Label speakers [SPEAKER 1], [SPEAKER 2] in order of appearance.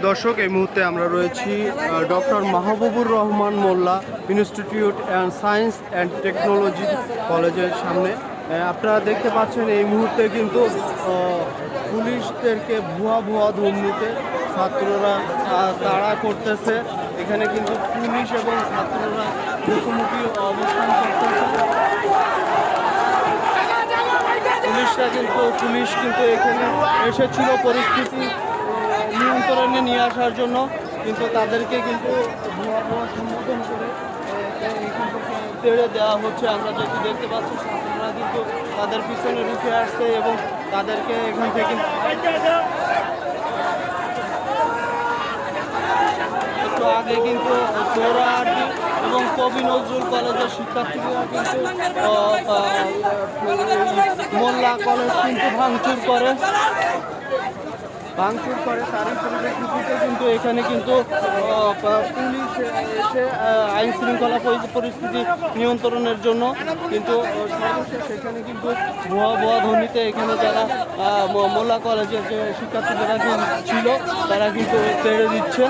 [SPEAKER 1] দর্শক, এই মুহূর্তে আমরা রয়েছি doctor Mahbubur Rahman Molla institute and science and technology কলেজের সামনে। আপনারা দেখতে পাচ্ছেন এই মুহূর্তে কিন্তু পুলিশদেরকে ভুয়া ভুয়া দুর্নীতিতে ছাত্ররা তাড়া করতেছে। এখানে কিন্তু পুলিশ এবং ছাত্ররা মুখোমুখি অবস্থান করতেছে। পুলিশ কিন্তু এখানে এসেছিল পরিস্থিতি নিয়ন্ত্রণে নিয়ে আসার জন্য, কিন্তু তাদেরকে কিন্তু ভুয়া ভুয়া সম্বোধন করে এখান থেকে তেড়ে দেওয়া হচ্ছে। আমরা যেটি দেখতে পাচ্ছি, ছাত্ররা কিন্তু তাদের পিছনে রুখে আসছে এবং তাদেরকে এখান থেকে একটু আগে কিন্তু সোহরাওয়ার্দী এবং কবি নজরুল কলেজের শিক্ষার্থীরা কিন্তু মোল্লা কলেজ কিন্তু ভাঙচুর করে তারই পরিপ্রেক্ষিতে কিন্তু এখানে কিন্তু পুলিশ এসে আইন শৃঙ্খলা পরিস্থিতি নিয়ন্ত্রণের জন্য কিন্তু সর্বশেষ সেখানে কিন্তু ভুয়া ধ্বনিতে এখানে যারা মোল্লা কলেজের যে শিক্ষার্থীরা ছিল তারা কিন্তু তেড়ে দিচ্ছে।